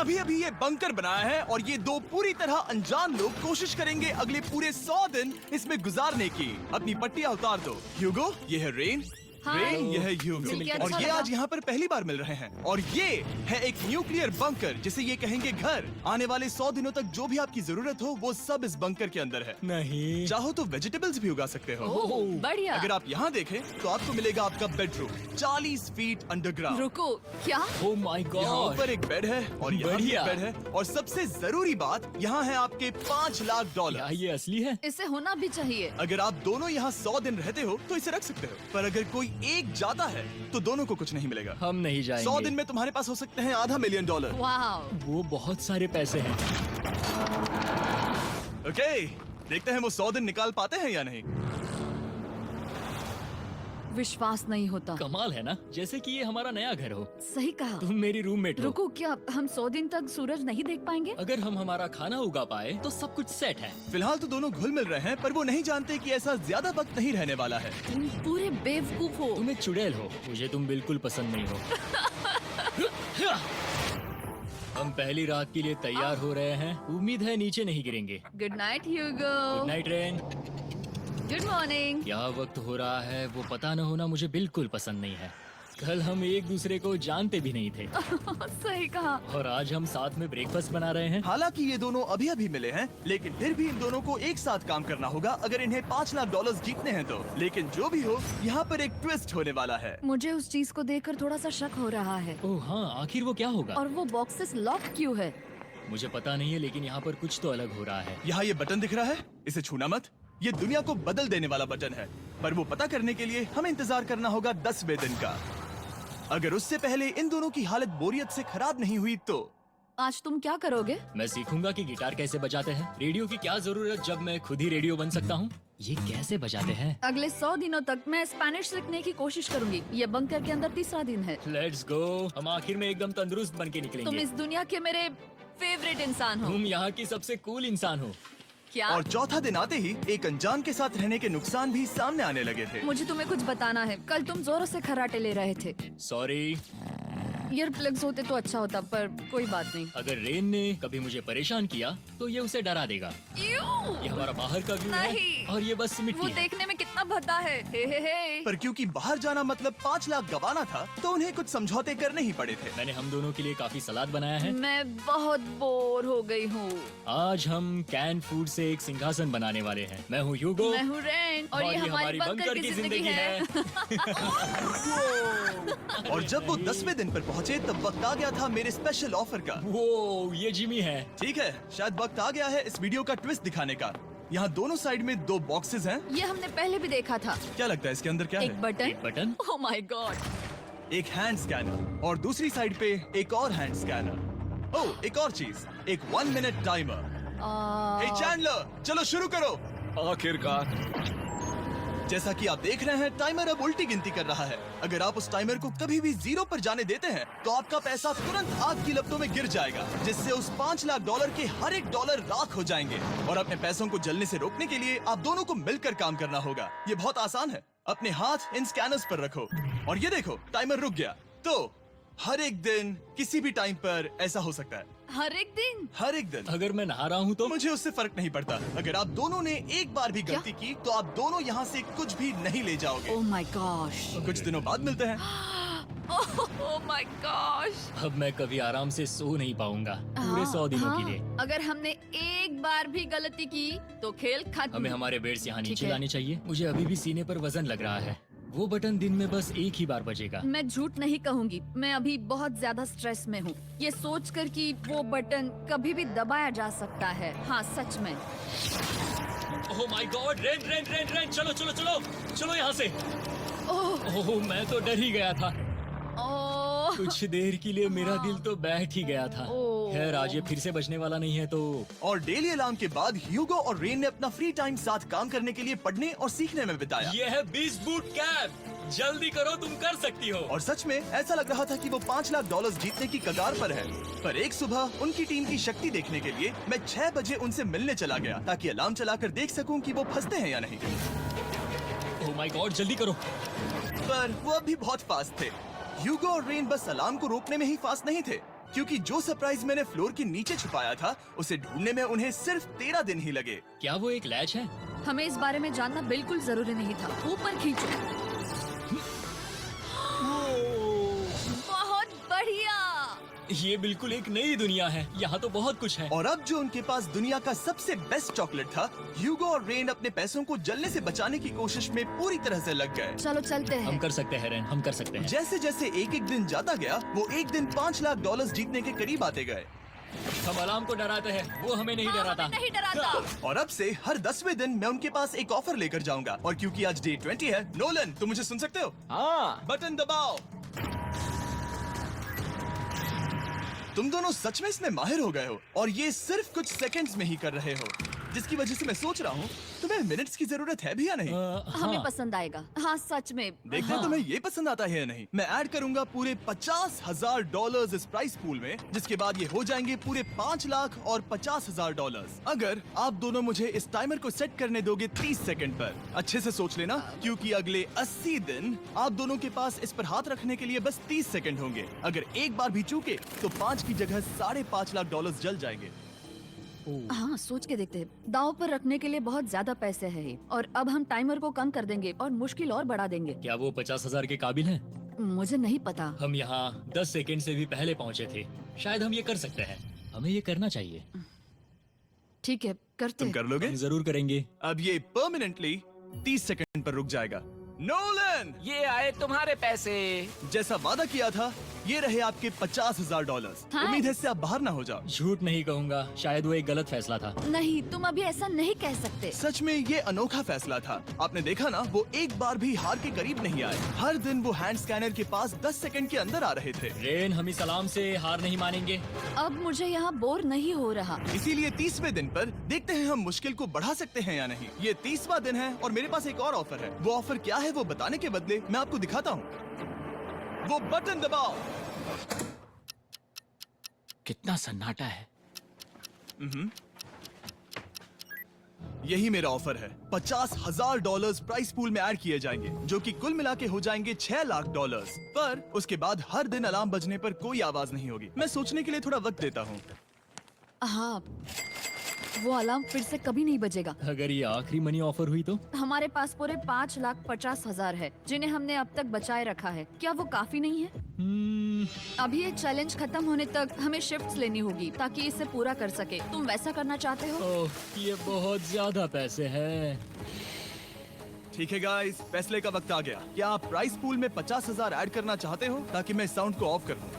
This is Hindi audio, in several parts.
अभी अभी ये बंकर बनाया है और ये दो पूरी तरह अनजान लोग कोशिश करेंगे अगले पूरे 100 दिन इसमें गुजारने की। अपनी पट्टियां उतार दो। ह्यूगो, ये है रेन। रेन, ये है ह्यूगो। मिलके और अच्छा ये लगा। आज यहाँ पर पहली बार मिल रहे हैं। और ये है एक न्यूक्लियर बंकर, जिसे ये कहेंगे घर। आने वाले 100 दिनों तक जो भी आपकी जरूरत हो वो सब इस बंकर के अंदर है। नहीं। चाहो तो वेजिटेबल्स भी उगा सकते हो। ओह, बढ़िया। अगर आप यहाँ देखें तो आपको मिलेगा आपका बेडरूम 40 फीट अंडरग्राउंड। रुको, क्या? ओह माय यहाँ गॉड। ऊपर एक बेड है और यहाँ भी एक बढ़िया। बेड है। और सबसे जरूरी बात, यहाँ है आपके $5 लाख। क्या ये असली है? इसे होना भी चाहिए। अगर आप दोनों यहाँ 100 दिन रहते हो तो इसे रख सकते हो, पर अगर कोई एक जाता है तो दोनों को कुछ नहीं मिलेगा। हम नहीं जाएंगे। 100 दिन में तुम्हारे पास हो सकते हैं $500 मिलियन। वाह, वो बहुत सारे पैसे हैं। ओके, देखते हैं वो 100 दिन निकाल पाते हैं या नहीं। विश्वास नहीं होता। कमाल है ना, जैसे कि ये हमारा नया घर हो। सही कहा। तुम मेरी रूममेट हो। रुको, क्या हम 100 दिन तक सूरज नहीं देख पाएंगे? अगर हम हमारा खाना उगा पाए तो सब कुछ सेट है। फिलहाल तो दोनों घुल मिल रहे हैं, पर वो नहीं जानते कि ऐसा ज्यादा वक्त नहीं रहने वाला है। तुम पूरे बेवकूफ हो। तुम एक चुड़ैल हो, मुझे तुम बिल्कुल पसंद नहीं हो। हम पहली रात के लिए तैयार हो रहे हैं। उम्मीद है नीचे नहीं गिरेंगे। Good night Hugo. Good night Ren. Good morning. क्या वक्त हो रहा है वो पता न होना मुझे बिल्कुल पसंद नहीं है। कल हम एक दूसरे को जानते भी नहीं थे सही कहा। और आज हम साथ में ब्रेकफास्ट बना रहे हैं। हालांकि ये दोनों अभी अभी मिले हैं, लेकिन फिर भी इन दोनों को एक साथ काम करना होगा अगर इन्हें $5 लाख जीतने हैं तो। लेकिन जो भी हो, यहाँ पर एक ट्विस्ट होने वाला है। मुझे उस चीज को देखकर थोड़ा सा शक हो रहा है। ओह हाँ, आखिर वो क्या होगा? और वो बॉक्सेस लॉक क्यों है? मुझे पता नहीं है, लेकिन यहाँ पर कुछ तो अलग हो रहा है। यहाँ ये बटन दिख रहा है, इसे छूना मत। ये दुनिया को बदल देने वाला बटन है, पर वो पता करने के लिए हमें इंतजार करना होगा 10वें दिन का। अगर उससे पहले इन दोनों की हालत बोरियत से खराब नहीं हुई तो आज तुम क्या करोगे? मैं सीखूंगा कि गिटार कैसे बजाते हैं। रेडियो की क्या जरूरत जब मैं खुद ही रेडियो बन सकता हूँ। ये कैसे बजाते हैं? अगले 100 दिनों तक मैं स्पेनिश सीखने की कोशिश करूंगी। ये बंकर के अंदर तीसरा दिन है। Let's go. हम आखिर में एकदम तंदुरुस्त बन के तुम निकलेंगे। इस दुनिया के मेरे फेवरेट इंसान हो। तुम यहाँ की सबसे कूल इंसान हो। क्या? और चौथा दिन आते ही एक अनजान के साथ रहने के नुकसान भी सामने आने लगे थे। मुझे तुम्हें कुछ बताना है। कल तुम जोरों से खर्राटे ले रहे थे। सॉरी। ईयर प्लग्स होते तो अच्छा होता, पर कोई बात नहीं। अगर रेन ने कभी मुझे परेशान किया तो ये उसे डरा देगा। यूं! ये हमारा बाहर का व्यू है नहीं। और ये बस वो मिट्टी है। देखने में कितना भद्दा है। हे। पर क्योंकि बाहर जाना मतलब 5 लाख गवाना था, तो उन्हें कुछ समझौते करने ही पड़े थे। मैंने हम दोनों के लिए काफी सलाद बनाया है। मैं बहुत बोर हो गई हूँ। आज हम कैन फूड से एक सिंहासन बनाने वाले हैं। मैं हूँ ह्यूगो मैं हूँ रेन और ये हमारी बंकर की जिंदगी है। और जब वो 10वें दिन पर पहुँचे तब वक्त आ गया था मेरे स्पेशल ऑफर का। वो ये जिमी है। ठीक है, शायद वक्त आ गया है इस वीडियो का ट्विस्ट दिखाने का। यहाँ दोनों साइड में 2 बॉक्सेस हैं। ये हमने पहले भी देखा था। क्या लगता है इसके अंदर क्या एक है? Button. Button. Oh my God. एक हैंड स्कैनर और दूसरी साइड पे एक और हैंड स्कैनर। ओह, एक और चीज, एक 1 मिनट टाइमर। हे चैंडलर, चलो शुरू करो। आखिरकार। जैसा कि आप देख रहे हैं, टाइमर अब उल्टी गिनती कर रहा है। अगर आप उस टाइमर को कभी भी 0 पर जाने देते हैं तो आपका पैसा तुरंत आग की लपटों में गिर जाएगा, जिससे उस $5 लाख के हर एक डॉलर राख हो जाएंगे। और अपने पैसों को जलने से रोकने के लिए आप दोनों को मिलकर काम करना होगा। ये बहुत आसान है। अपने हाथ इन स्कैनर्स पर रखो और ये देखो, टाइमर रुक गया। तो हर एक दिन किसी भी टाइम पर ऐसा हो सकता है। हर एक दिन? हर एक दिन। अगर मैं नहा रहा हूँ तो मुझे उससे फर्क नहीं पड़ता। अगर आप दोनों ने एक बार भी गलती की तो आप दोनों यहाँ से कुछ भी नहीं ले जाओगे। Oh my gosh. कुछ दिनों बाद मिलते हैं। Oh my gosh. अब मैं कभी आराम से सो नहीं पाऊंगा पूरे 100 दिनों के लिए। अगर हमने एक बार भी गलती की तो खेल खत्म। हमें हमारे बेड्स यहाँ ठीक नीचे है। लाने चाहिए। मुझे अभी भी सीने पर वजन लग रहा है। वो बटन दिन में बस एक ही बार बजेगा। मैं झूठ नहीं कहूंगी, मैं अभी बहुत ज्यादा स्ट्रेस में हूँ, ये सोचकर कि वो बटन कभी भी दबाया जा सकता है। हाँ, सच में। Oh my God, rain rain rain rain, चलो चलो चलो चलो यहाँ से। ओह मैं तो डर ही गया था। ओह कुछ देर के लिए मेरा दिल तो बैठ ही गया था। ओह। खैर, आज ये फिर से बजने वाला नहीं है तो। और डेली अलार्म के बाद ह्यूगो और रेन ने अपना फ्री टाइम साथ काम करने के लिए पढ़ने और सीखने में बिताया। ये है 20 बूट कैप। जल्दी करो, तुम कर सकती हो। और सच में ऐसा लग रहा था कि वो $5 लाख जीतने की कगार पर है। पर एक सुबह उनकी टीम की शक्ति देखने के लिए मैं 6 बजे उनसे मिलने चला गया, ताकि अलार्म चलाकर देख सकूं कि वो फंसते हैं या नहीं। ओह माय गॉड, जल्दी करो। पर वो अब भी बहुत फास्ट थे। ह्यूगो और रेन बस अलार्म को रोकने में ही फास्ट नहीं थे, क्योंकि जो सरप्राइज मैंने फ्लोर के नीचे छुपाया था उसे ढूंढने में उन्हें सिर्फ 13 दिन ही लगे। क्या वो एक लैच है? हमें इस बारे में जानना बिल्कुल जरूरी नहीं था। ऊपर खींचो। बहुत बढ़िया। ये बिल्कुल एक नई दुनिया है। यहाँ तो बहुत कुछ है। और अब जो उनके पास दुनिया का सबसे बेस्ट चॉकलेट था, ह्यूगो और रेन अपने पैसों को जलने से बचाने की कोशिश में पूरी तरह से लग गए। चलो चलते हम हैं। कर सकते हैं रेन, हम कर सकते हैं। जैसे जैसे एक एक दिन जाता गया वो एक दिन $5 लाख जीतने के करीब आते गए। हम अलार्म को डराते हैं, वो हमें नहीं हाँ, डराता। हमें नहीं डराता। और अब से हर 10वें दिन मैं उनके पास एक ऑफर लेकर जाऊंगा। और क्योंकि आज डे 20 है, नोलन तुम मुझे सुन सकते हो? हाँ। बटन दबाओ। तुम दोनों सच में इसमें माहिर हो गए हो और ये सिर्फ कुछ सेकंड्स में ही कर रहे हो, जिसकी वजह से मैं सोच रहा हूँ तुम्हें मिनट्स की जरूरत है भी या नहीं। हमें हाँ। पसंद आएगा। हाँ सच में। देखते हैं तुम्हें ये पसंद आता है या नहीं। मैं ऐड करूंगा पूरे $50,000 इस प्राइस पूल में, जिसके बाद ये हो जाएंगे पूरे $5 लाख और $50,000 अगर आप दोनों मुझे इस टाइमर को सेट करने दोगे 30 सेकंड पर। अच्छे से सोच लेना, क्योंकि अगले 80 दिन आप दोनों के पास इस पर हाथ रखने के लिए बस 30 सेकंड होंगे। अगर एक बार भी चूके तो 5 की जगह $5.5 लाख जल जाएंगे। हाँ सोच के देखते हैं। दांव पर रखने के लिए बहुत ज्यादा पैसे हैं ये। और अब हम टाइमर को कम कर देंगे और मुश्किल और बढ़ा देंगे। क्या वो 50,000 के काबिल हैं? मुझे नहीं पता। हम यहाँ 10 सेकंड से भी पहले पहुँचे थे। शायद हम ये कर सकते हैं। हमें ये करना चाहिए। ठीक है करते तुम हैं। कर लोगे? हम जरूर करेंगे। अब ये परमानेंटली 30 सेकंड पर रुक जाएगा। नोलन, ये आए तुम्हारे पैसे। जैसा वादा किया था, ये रहे आपके $50,000। हाँ। उम्मीद है इससे आप बाहर ना हो जाओ। झूठ नहीं कहूँगा, शायद वो एक गलत फैसला था। नहीं तुम अभी ऐसा नहीं कह सकते। सच में ये अनोखा फैसला था। आपने देखा ना, वो एक बार भी हार के करीब नहीं आए। हर दिन वो हैंड स्कैनर के पास 10 सेकंड के अंदर आ रहे थे। रेन, हम इस अलार्म से हार नहीं मानेंगे। अब मुझे यहाँ बोर नहीं हो रहा। इसीलिए 30वें दिन पर देखते हैं हम मुश्किल को बढ़ा सकते हैं या नहीं। ये 30वां दिन है और मेरे पास एक और ऑफर है। वो ऑफर क्या है वो बताने के बदले मैं आपको दिखाता हूँ। वो बटन दबाओ। कितना सन्नाटा है। यही मेरा ऑफर है। $50,000 प्राइस पूल में ऐड किए जाएंगे, जो कि कुल मिला के हो जाएंगे $6 लाख। पर उसके बाद हर दिन अलार्म बजने पर कोई आवाज नहीं होगी। मैं सोचने के लिए थोड़ा वक्त देता हूँ। हाँ वो अलार्म फिर से कभी नहीं बजेगा। अगर ये आखिरी मनी ऑफर हुई तो? हमारे पास पूरे $5,50,000 है, जिन्हें हमने अब तक बचाए रखा है। क्या वो काफी नहीं है? अभी ये चैलेंज खत्म होने तक हमें शिफ्ट्स लेनी होगी ताकि इसे पूरा कर सके। तुम वैसा करना चाहते हो? ओह, ये बहुत ज्यादा पैसे हैं। ठीक है गाइस, फैसले का वक्त आ गया। क्या आप प्राइस पूल में 50,000 ऐड करना चाहते हो ताकि मैं साउंड को ऑफ कर दूं?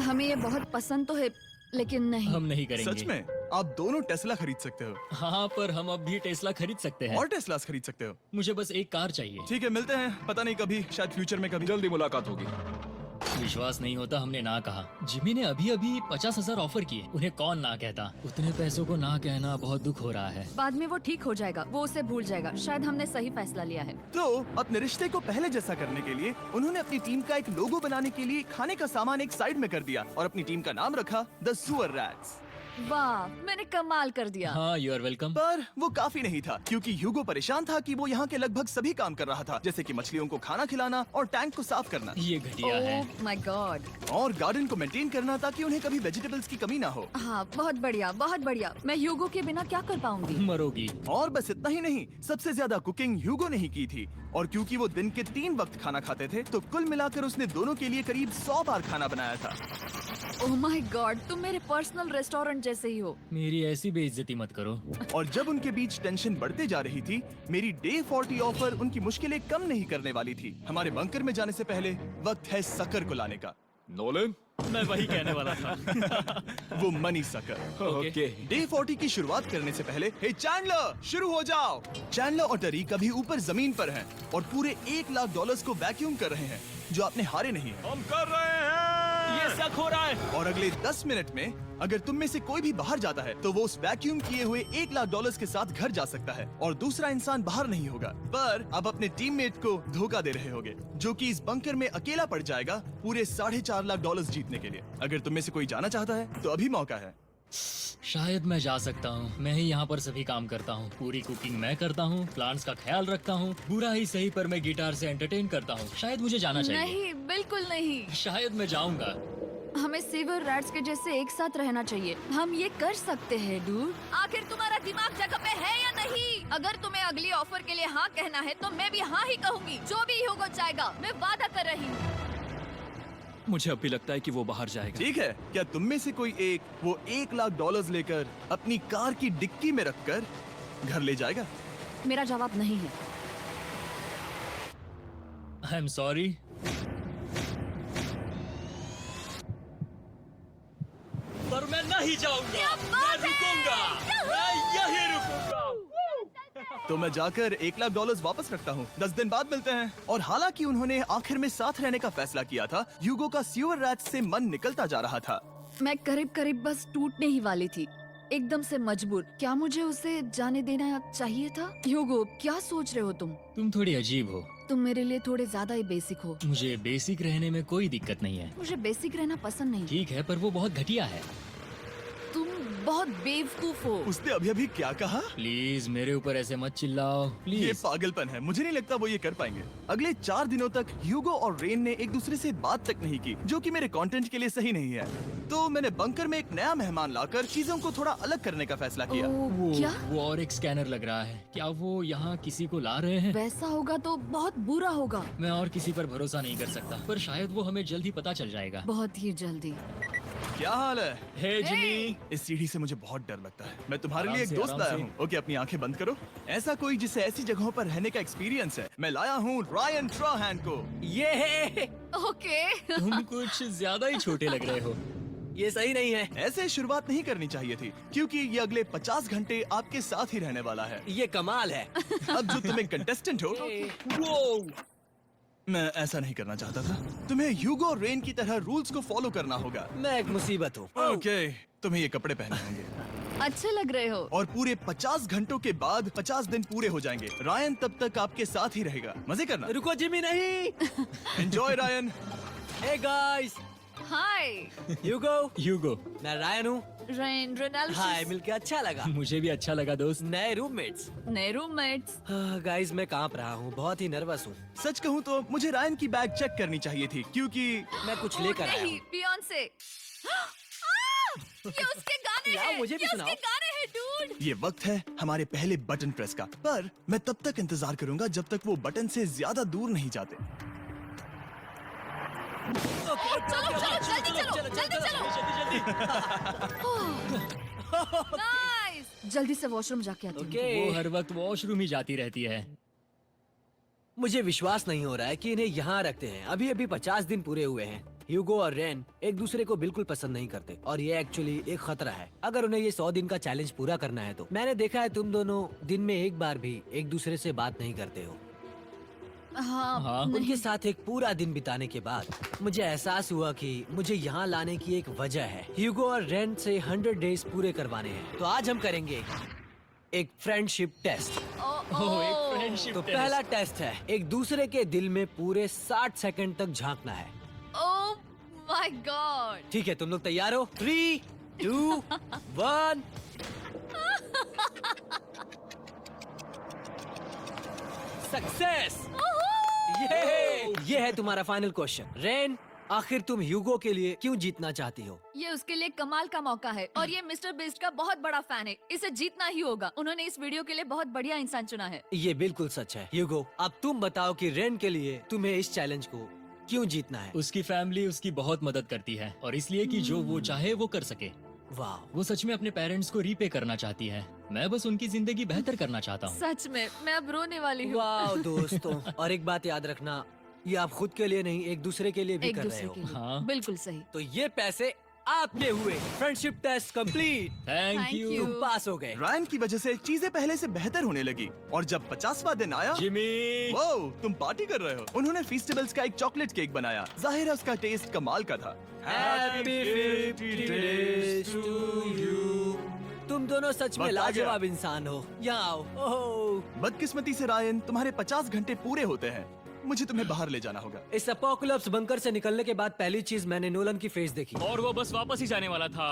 हमें ये बहुत पसंद तो है, लेकिन नहीं। हम नहीं करेंगे। सच में? आप दोनों टेस्ला खरीद सकते हो हाँ, पर हम अब भी टेस्ला खरीद सकते हैं। और टेस्लास खरीद सकते हो। मुझे बस एक कार चाहिए। ठीक है, मिलते हैं। पता नहीं कभी, शायद फ्यूचर में कभी। जल्दी मुलाकात होगी। विश्वास नहीं होता हमने ना कहा। जिमी ने अभी अभी 50,000 ऑफर किए। उन्हें कौन ना कहता। उतने पैसों को ना कहना बहुत दुख हो रहा है। बाद में वो ठीक हो जाएगा, वो उसे भूल जाएगा। शायद हमने सही फैसला लिया है। तो अपने रिश्ते को पहले जैसा करने के लिए उन्होंने अपनी टीम का एक लोगो बनाने के लिए खाने का सामान एक साइड में कर दिया और अपनी टीम का नाम रखा द सुअर रैट्स। वाह, मैंने कमाल कर दिया। हाँ, यू आर वेलकम। पर वो काफी नहीं था, क्योंकि ह्यूगो परेशान था कि वो यहाँ के लगभग सभी काम कर रहा था, जैसे कि मछलियों को खाना खिलाना और टैंक को साफ करना ये घटिया है। Oh my God. और गार्डन को मेंटेन करना ताकि उन्हें कभी वेजिटेबल्स की कमी ना हो। हाँ बहुत बढ़िया, बहुत बढ़िया। मैं ह्यूगो के बिना क्या कर पाऊंगी? मरोगी। और बस इतना ही नहीं, सबसे ज्यादा कुकिंग ह्यूगो ने ही की थी। और क्योंकि वो दिन के 3 वक्त खाना खाते थे, तो कुल मिलाकर उसने दोनों के लिए करीब 100 बार खाना बनाया था। ओह माय गॉड, तुम मेरे पर्सनल रेस्टोरेंट जैसे ही हो। मेरी ऐसी बेइज्जती मत करो। और जब उनके बीच टेंशन बढ़ते जा रही थी, मेरी डे 40 ऑफर उनकी मुश्किलें कम नहीं करने वाली थी। हमारे बंकर में जाने से पहले वक्त है सकर को लाने का। नोलन। मैं वही कहने वाला था। वो मनी सकर। ओके। डे 40 की शुरुआत करने से पहले, हे चैंडलर, शुरू हो जाओ। चैंडलर और टरी कभी ऊपर जमीन पर हैं और पूरे $1 लाख को वैक्यूम कर रहे हैं, जो आपने हारे नहीं है। हम कर रहे हैं। ये शक हो रहा है। और अगले 10 मिनट में अगर तुम में से कोई भी बाहर जाता है, तो वो उस वैक्यूम किए हुए $1 लाख के साथ घर जा सकता है और दूसरा इंसान बाहर नहीं होगा। पर अब अपने टीममेट को धोखा दे रहे होगे, जो कि इस बंकर में अकेला पड़ जाएगा पूरे $4.5 लाख जीतने के लिए। अगर तुम में से कोई जाना चाहता है, तो अभी मौका है। शायद मैं जा सकता हूँ। मैं ही यहाँ पर सभी काम करता हूँ। पूरी कुकिंग मैं करता हूँ, प्लांट्स का ख्याल रखता हूँ। बुरा ही सही, पर मैं गिटार से एंटरटेन करता हूँ। शायद मुझे जाना चाहिए। नहीं, बिल्कुल नहीं। शायद मैं जाऊंगा। हमें सीवर रैट्स के जैसे एक साथ रहना चाहिए। हम ये कर सकते हैं डूड। आखिर तुम्हारा दिमाग जगह पे है या नहीं? अगर तुम्हें अगली ऑफर के लिए हाँ कहना है तो मैं भी हाँ ही कहूँगी। जो भी होगा जाएगा, मैं वादा कर रही हूँ। मुझे अब भी लगता है कि वो बाहर जाएगा। ठीक है, क्या तुम में से कोई एक वो $1,00,000 लेकर अपनी कार की डिक्की में रखकर घर ले जाएगा? मेरा जवाब नहीं है। I am sorry. पर मैं नहीं जाऊंगा, मैं रुकूंगा, मैं यही रुकूंगा। तो मैं जाकर $1,00,000 वापस रखता हूँ। 10 दिन बाद मिलते हैं। और हालांकि उन्होंने आखिर में साथ रहने का फैसला किया था, ह्यूगो का सीवर रैट्स से मन निकलता जा रहा था। मैं करीब करीब बस टूटने ही वाली थी, एकदम से मजबूर। क्या मुझे उसे जाने देना चाहिए था? ह्यूगो, क्या सोच रहे हो तुम? तुम थोड़ी अजीब हो। तुम मेरे लिए थोड़े ज्यादा ही बेसिक हो। मुझे बेसिक रहने में कोई दिक्कत नहीं है। मुझे बेसिक रहना पसंद नहीं। ठीक है, पर वो बहुत घटिया है। तुम बहुत बेवकूफ हो। उसने अभी अभी क्या कहा? प्लीज मेरे ऊपर ऐसे मत चिल्लाओ, ये प्लीज। पागलपन है। मुझे नहीं लगता वो ये कर पाएंगे। अगले 4 दिनों तक ह्यूगो और रेन ने एक दूसरे से बात तक नहीं की, जो कि मेरे कंटेंट के लिए सही नहीं है। तो मैंने बंकर में एक नया मेहमान लाकर चीजों को थोड़ा अलग करने का फैसला किया। क्या? वो और एक स्कैनर लग रहा है। क्या वो यहाँ किसी को ला रहे हैं? वैसा होगा तो बहुत बुरा होगा। मैं और किसी पर भरोसा नहीं कर सकता, पर शायद वो हमें जल्द ही पता चल जाएगा। बहुत ही जल्दी। क्या हाल है? हे जिमी। इस सीढ़ी से मुझे बहुत डर लगता है। मैं तुम्हारे आराम लिए एक से, दोस्त आराम लाया से। हूँ। ओके, अपनी आंखें बंद करो। ऐसा कोई जिसे ऐसी जगहों पर रहने का एक्सपीरियंस है। मैं लाया हूँ रायन ट्राहैन को। ये ओके। तुम कुछ ज्यादा ही छोटे लग रहे हो। ये सही नहीं है। ऐसे शुरुआत नहीं करनी चाहिए थी, क्योंकि ये अगले 50 घंटे आपके साथ ही रहने वाला है। ये कमाल है। अब जो तुम एक कंटेस्टेंट हो, वो मैं ऐसा नहीं करना चाहता था। तुम्हें ह्यूगो और रेन की तरह रूल्स को फॉलो करना होगा। मैं एक मुसीबत हूँ। ओके, तुम्हें ये कपड़े पहने होंगे। अच्छे लग रहे हो। और पूरे 50 घंटों के बाद 50 दिन पूरे हो जाएंगे। रायन तब तक आपके साथ ही रहेगा। मजे करना। रुको जिमी, नहीं। Enjoy Ryan. हे गाइस, हाय ह्यूगो। ह्यूगो। मैं रायन हूँ। Rain Ronald. हाय, मिलके अच्छा लगा। मुझे भी अच्छा लगा दोस्त। नए रूममेट्स। नए रूममेट्स। गाइस, मैं कांप रहा हूँ, बहुत ही नर्वस हूँ। सच कहूँ तो मुझे रायन की बैग चेक करनी चाहिए थी, क्योंकि मैं कुछ लेकर आया नहीं, हूँ। बियॉन्से। ये उसके गाने यार, हैं। मुझे भी ये सुनाओ। उसके गाने हैं डूड। ये वक्त है हमारे पहले बटन प्रेस का। पर मैं तब तक इंतजार करूंगा जब तक वो बटन से ज्यादा दूर नहीं जाते। चलो जल्दी चलो, जल्दी चलो। नाइस। जल्दी से वॉशरूम जाके आती हूँ। ओके। वो हर वक्त वॉशरूम ही जाती रहती है। मुझे विश्वास नहीं हो रहा है कि इन्हें यहाँ रखते हैं। अभी अभी 50 दिन पूरे हुए हैं। ह्यूगो और रेन एक दूसरे को बिल्कुल पसंद नहीं करते और ये एक्चुअली एक खतरा है। अगर उन्हें ये 100 दिन का चैलेंज पूरा करना है तो। मैंने देखा है तुम दोनों दिन में एक बार भी एक दूसरे से बात नहीं करते हो। हाँ, हाँ। उनके साथ एक पूरा दिन बिताने के बाद मुझे एहसास हुआ कि मुझे यहाँ लाने की एक वजह है। ह्यूगो और रेन से 100 डेज पूरे करवाने हैं। तो आज हम करेंगे एक फ्रेंडशिप टेस्ट। ओह, एक फ्रेंडशिप तो टेस्ट। पहला टेस्ट है, एक दूसरे के दिल में पूरे 60 सेकंड तक झांकना है। Oh my God. ठीक है, तुम लोग तैयार हो? 3, 2, 1। सक्सेस। ये है तुम्हारा फाइनल क्वेश्चन। रेन, आखिर तुम ह्यूगो के लिए क्यों जीतना चाहती हो? ये उसके लिए कमाल का मौका है और ये मिस्टर बीस्ट का बहुत बड़ा फैन है। इसे जीतना ही होगा। उन्होंने इस वीडियो के लिए बहुत बढ़िया इंसान चुना है। ये बिल्कुल सच है। ह्यूगो, अब तुम बताओ कि रेन के लिए तुम्हें इस चैलेंज को क्यों जीतना है? उसकी फैमिली उसकी बहुत मदद करती है और इसलिए कि जो वो चाहे वो कर सके। वाह, वो सच में अपने पेरेंट्स को रीपे करना चाहती है। मैं बस उनकी जिंदगी बेहतर करना चाहता हूँ। सच में मैं अब रोने वाली हूँ। वाह दोस्तों। और एक बात याद रखना, ये आप खुद के लिए नहीं, एक दूसरे के लिए भी एक कर रहे दूसरे हो। के लिए। हाँ। बिल्कुल सही। तो ये पैसे आपके हुए। Friendship test complete. Thank Thank you you। तुम पास हो गए। रायन की वजह से चीजें पहले से बेहतर होने लगी। और जब 50वां दिन आया, जिमी। वो तुम पार्टी कर रहे हो। उन्होंने फीस्टेबल्स का एक चॉकलेट केक बनाया। जाहिर है उसका टेस्ट कमाल का था। Happy 50 days to you। तुम दोनों सच में वक्त आ गया। लाजवाब इंसान हो। यहाँ आओ। ओह, बदकिस्मती से रायन, तुम्हारे 50 घंटे पूरे होते हैं। मुझे तुम्हें बाहर ले जाना होगा। इस अपोकलिप्स बंकर से निकलने के बाद पहली चीज मैंने नोलन की फेस देखी। और वो बस वापस ही जाने वाला था।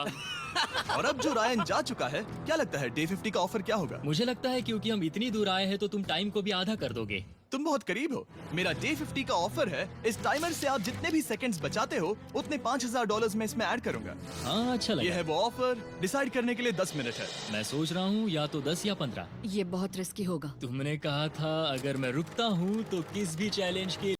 और अब जो रायन जा चुका है, क्या लगता है डे 50 का ऑफर क्या होगा? मुझे लगता है क्योंकि हम इतनी दूर आए हैं तो तुम टाइम को भी आधा कर दोगे। तुम बहुत करीब हो। मेरा डे 50 का ऑफर है। इस टाइमर से आप जितने भी सेकंड्स बचाते हो उतने $5000 में इसमें ऐड करूंगा। हाँ अच्छा ये लगा। है वो ऑफर। डिसाइड करने के लिए 10 मिनट है। मैं सोच रहा हूँ या तो 10 या 15। ये बहुत रिस्की होगा। तुमने कहा था अगर मैं रुकता हूँ तो किस भी चैलेंज के